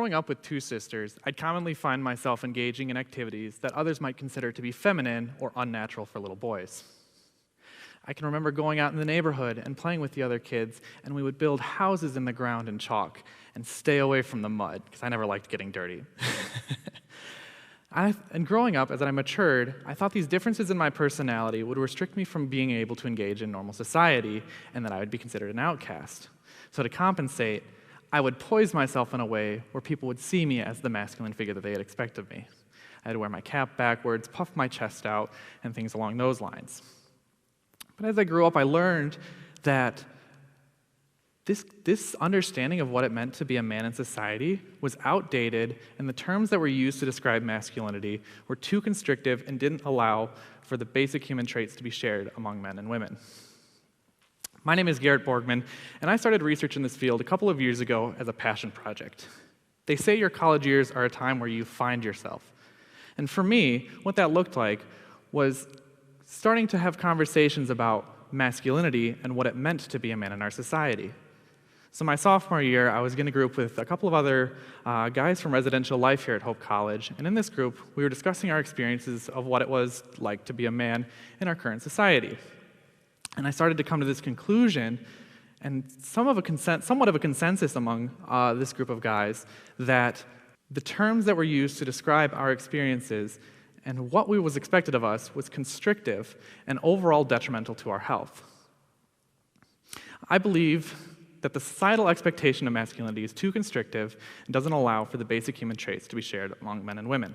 Growing up with two sisters, I'd commonly find myself engaging in activities that others might consider to be feminine or unnatural for little boys. I can remember going out in the neighborhood and playing with the other kids, and we would build houses in the ground in chalk and stay away from the mud, because I never liked getting dirty. And growing up, as I matured, I thought these differences in my personality would restrict me from being able to engage in normal society, and that I would be considered an outcast. So to compensate, I would poise myself in a way where people would see me as the masculine figure that they had expected of me. I had to wear my cap backwards, puff my chest out, and things along those lines. But as I grew up, I learned that this understanding of what it meant to be a man in society was outdated, and the terms that were used to describe masculinity were too constrictive and didn't allow for the basic human traits to be shared among men and women. My name is Garrett Borgman, and I started research in this field a couple of years ago as a passion project. They say your college years are a time where you find yourself. And for me, what that looked like was starting to have conversations about masculinity and what it meant to be a man in our society. So my sophomore year, I was in a group with a couple of other guys from residential life here at Hope College, and in this group, we were discussing our experiences of what it was like to be a man in our current society. And I started to come to this conclusion, and somewhat of a consensus among this group of guys, that the terms that were used to describe our experiences and what was expected of us was constrictive and overall detrimental to our health. I believe that the societal expectation of masculinity is too constrictive and doesn't allow for the basic human traits to be shared among men and women.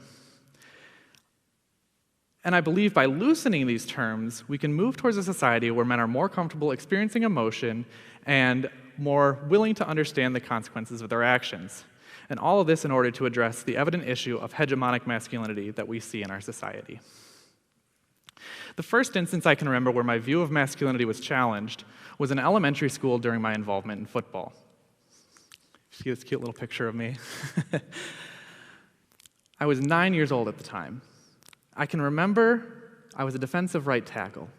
And I believe by loosening these terms, we can move towards a society where men are more comfortable experiencing emotion and more willing to understand the consequences of their actions. And all of this in order to address the evident issue of hegemonic masculinity that we see in our society. The first instance I can remember where my view of masculinity was challenged was in elementary school during my involvement in football. See this cute little picture of me? I was 9 years old at the time. I can remember I was a defensive right tackle.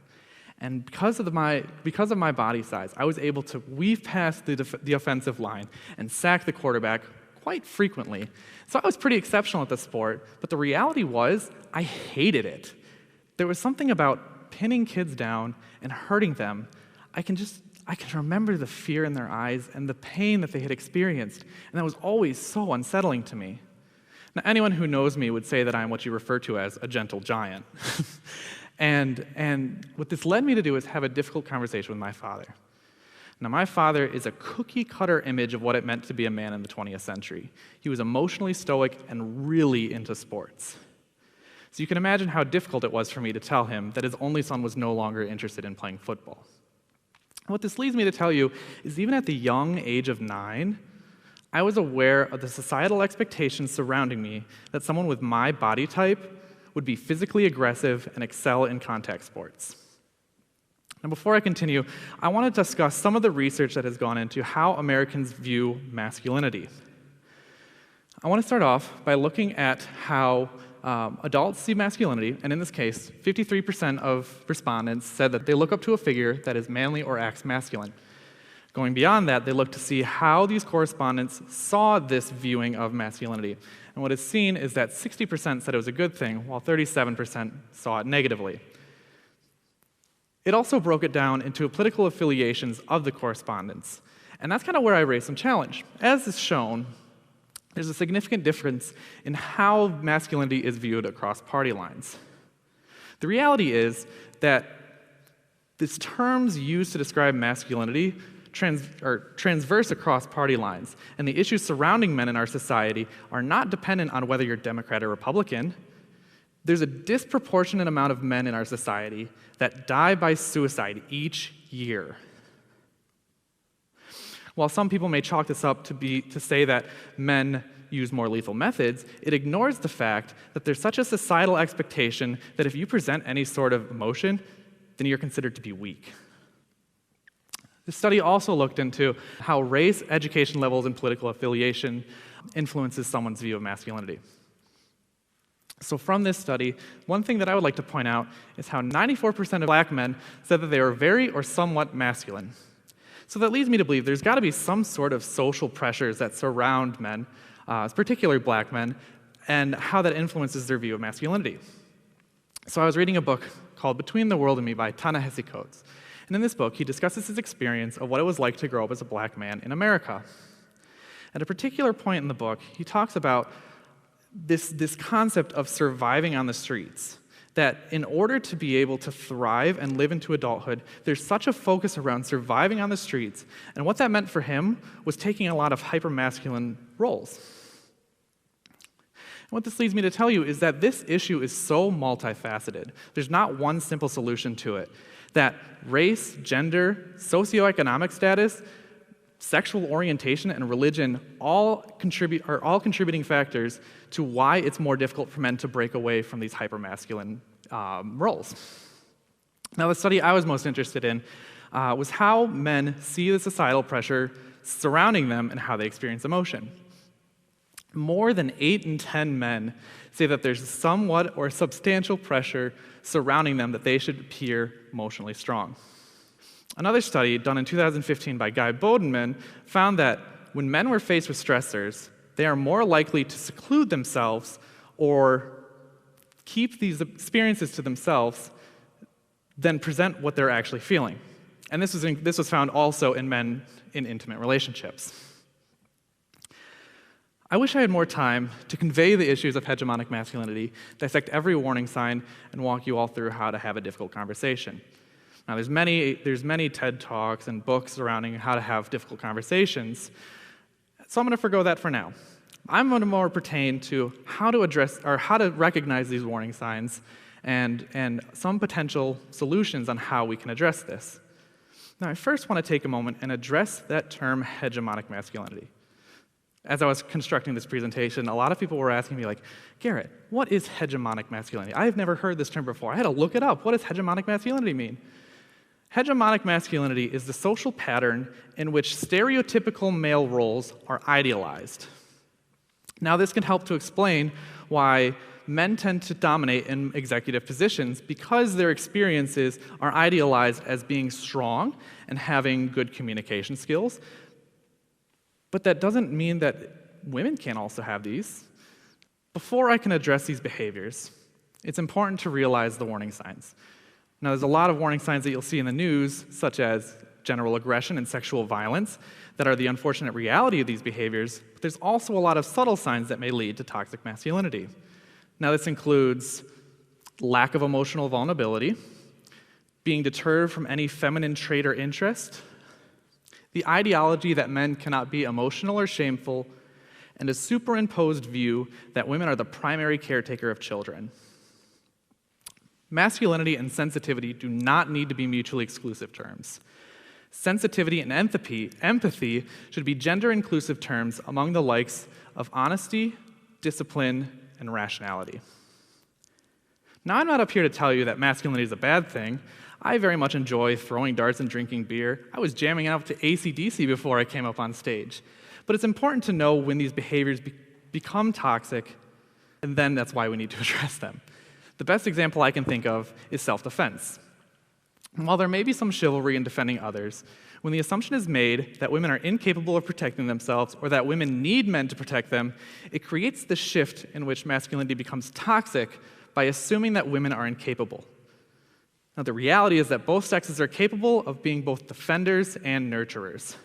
And because of my body size, I was able to weave past the offensive line and sack the quarterback quite frequently. So I was pretty exceptional at the sport, but the reality was I hated it. There was something about pinning kids down and hurting them. I can remember the fear in their eyes and the pain that they had experienced, and that was always so unsettling to me. Now, anyone who knows me would say that I am what you refer to as a gentle giant. And what this led me to do is have a difficult conversation with my father. Now, my father is a cookie-cutter image of what it meant to be a man in the 20th century. He was emotionally stoic and really into sports. So you can imagine how difficult it was for me to tell him that his only son was no longer interested in playing football. What this leads me to tell you is even at the young age of 9, I was aware of the societal expectations surrounding me that someone with my body type would be physically aggressive and excel in contact sports. Now, before I continue, I want to discuss some of the research that has gone into how Americans view masculinity. I want to start off by looking at how adults see masculinity, and in this case, 53% of respondents said that they look up to a figure that is manly or acts masculine. Going beyond that, they look to see how these correspondents saw this viewing of masculinity. And what is seen is that 60% said it was a good thing, while 37% saw it negatively. It also broke it down into political affiliations of the correspondents. And that's kind of where I raised some challenge. As is shown, there's a significant difference in how masculinity is viewed across party lines. The reality is that these terms used to describe masculinity transverse across party lines, and the issues surrounding men in our society are not dependent on whether you're Democrat or Republican. There's a disproportionate amount of men in our society that die by suicide each year. While some people may chalk this up to say that men use more lethal methods, it ignores the fact that there's such a societal expectation that if you present any sort of emotion, then you're considered to be weak. The study also looked into how race, education levels, and political affiliation influences someone's view of masculinity. So from this study, one thing that I would like to point out is how 94% of black men said that they were very or somewhat masculine. So that leads me to believe there's got to be some sort of social pressures that surround men particularly black men, and how that influences their view of masculinity. So I was reading a book called Between the World and Me by Ta-Nehisi Coates. And in this book, he discusses his experience of what it was like to grow up as a black man in America. At a particular point in the book, he talks about this concept of surviving on the streets, that in order to be able to thrive and live into adulthood, there's such a focus around surviving on the streets, and what that meant for him was taking a lot of hyper-masculine roles. And what this leads me to tell you is that this issue is so multifaceted. There's not one simple solution to it. That race, gender, socioeconomic status, sexual orientation, and religion are all contributing factors to why it's more difficult for men to break away from these hypermasculine roles. Now, the study I was most interested in was how men see the societal pressure surrounding them and how they experience emotion. More than 8 in 10 men say that there's somewhat or substantial pressure surrounding them that they should appear emotionally strong. Another study done in 2015 by Garrett Borgman found that when men were faced with stressors, they are more likely to seclude themselves or keep these experiences to themselves than present what they're actually feeling. And this was found also in men in intimate relationships. I wish I had more time to convey the issues of hegemonic masculinity, dissect every warning sign, and walk you all through how to have a difficult conversation. Now, there's many TED Talks and books surrounding how to have difficult conversations, so I'm going to forgo that for now. I'm going to more pertain to how to address or how to recognize these warning signs and some potential solutions on how we can address this. Now, I first want to take a moment and address that term hegemonic masculinity. As I was constructing this presentation, a lot of people were asking me, like, Garrett, what is hegemonic masculinity? I have never heard this term before. I had to look it up. What does hegemonic masculinity mean? Hegemonic masculinity is the social pattern in which stereotypical male roles are idealized. Now, this can help to explain why men tend to dominate in executive positions because their experiences are idealized as being strong and having good communication skills. But that doesn't mean that women can't also have these. Before I can address these behaviors, it's important to realize the warning signs. Now, there's a lot of warning signs that you'll see in the news, such as general aggression and sexual violence, that are the unfortunate reality of these behaviors, but there's also a lot of subtle signs that may lead to toxic masculinity. Now, this includes lack of emotional vulnerability, being deterred from any feminine trait or interest, the ideology that men cannot be emotional or shameful, and a superimposed view that women are the primary caretaker of children. Masculinity and sensitivity do not need to be mutually exclusive terms. Sensitivity and empathy should be gender-inclusive terms among the likes of honesty, discipline, and rationality. Now, I'm not up here to tell you that masculinity is a bad thing. I very much enjoy throwing darts and drinking beer. I was jamming out to AC/DC before I came up on stage. But it's important to know when these behaviors become toxic, and then that's why we need to address them. The best example I can think of is self-defense. While there may be some chivalry in defending others, when the assumption is made that women are incapable of protecting themselves or that women need men to protect them, it creates the shift in which masculinity becomes toxic by assuming that women are incapable. Now, the reality is that both sexes are capable of being both defenders and nurturers.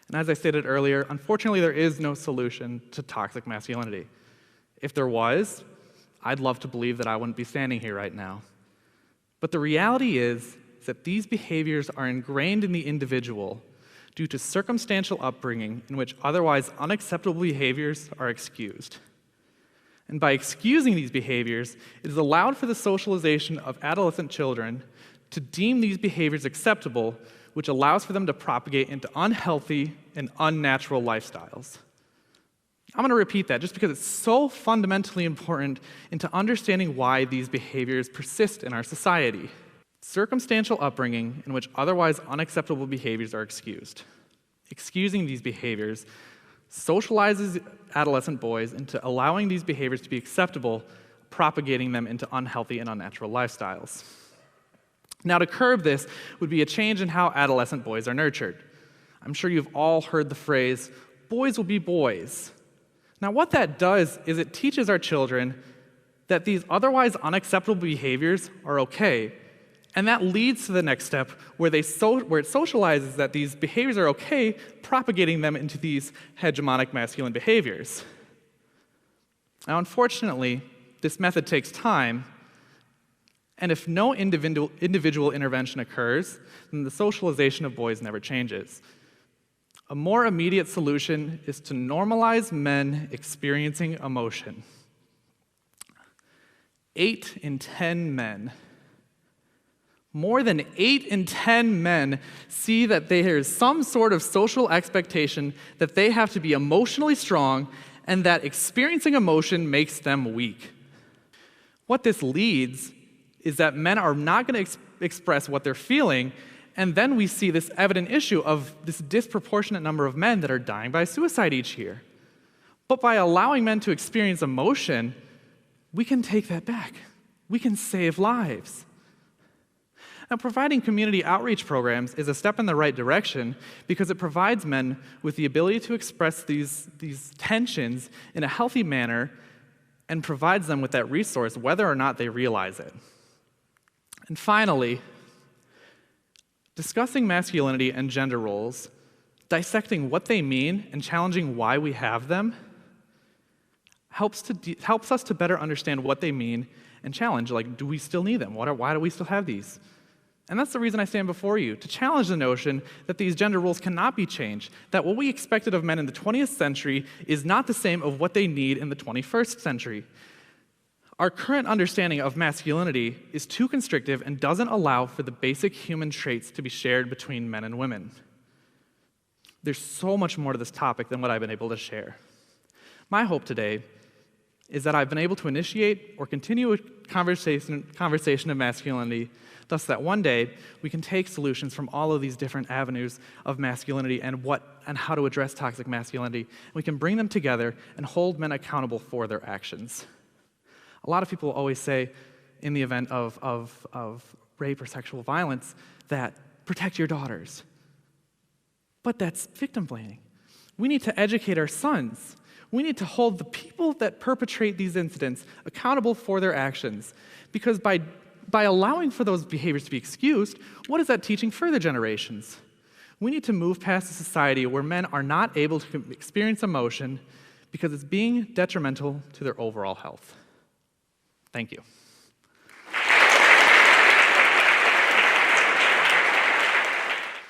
And as I stated earlier, unfortunately, there is no solution to toxic masculinity. If there was, I'd love to believe that I wouldn't be standing here right now. But the reality is that these behaviors are ingrained in the individual due to circumstantial upbringing in which otherwise unacceptable behaviors are excused. And by excusing these behaviors, it is allowed for the socialization of adolescent children to deem these behaviors acceptable, which allows for them to propagate into unhealthy and unnatural lifestyles. I'm going to repeat that just because it's so fundamentally important into understanding why these behaviors persist in our society. Circumstantial upbringing in which otherwise unacceptable behaviors are excused. Excusing these behaviors socializes adolescent boys into allowing these behaviors to be acceptable, propagating them into unhealthy and unnatural lifestyles. Now, to curb this would be a change in how adolescent boys are nurtured. I'm sure you've all heard the phrase, boys will be boys. Now, what that does is it teaches our children that these otherwise unacceptable behaviors are okay. And that leads to the next step where it socializes that these behaviors are okay, propagating them into these hegemonic masculine behaviors. Now, unfortunately, this method takes time, and if no individual intervention occurs, then the socialization of boys never changes. A more immediate solution is to normalize men experiencing emotion. 8 in 10 men, more than 8 in 10 men see that there is some sort of social expectation that they have to be emotionally strong and that experiencing emotion makes them weak. What this leads is that men are not going to express what they're feeling, and then we see this evident issue of this disproportionate number of men that are dying by suicide each year. But by allowing men to experience emotion, we can take that back. We can save lives. Now, providing community outreach programs is a step in the right direction because it provides men with the ability to express these tensions in a healthy manner and provides them with that resource whether or not they realize it. And finally, discussing masculinity and gender roles, dissecting what they mean and challenging why we have them, helps us to better understand what they mean and challenge, like, do we still need them? Why do we still have these? And that's the reason I stand before you, to challenge the notion that these gender roles cannot be changed, that what we expected of men in the 20th century is not the same of what they need in the 21st century. Our current understanding of masculinity is too constrictive and doesn't allow for the basic human traits to be shared between men and women. There's so much more to this topic than what I've been able to share. My hope today is that I've been able to initiate or continue a conversation of masculinity, thus that one day we can take solutions from all of these different avenues of masculinity and how to address toxic masculinity. And we can bring them together and hold men accountable for their actions. A lot of people always say, in the event of rape or sexual violence, that protect your daughters. But that's victim blaming. We need to educate our sons. We need to hold the people that perpetrate these incidents accountable for their actions. Because by allowing for those behaviors to be excused, what is that teaching further generations? We need to move past a society where men are not able to experience emotion because it's being detrimental to their overall health. Thank you.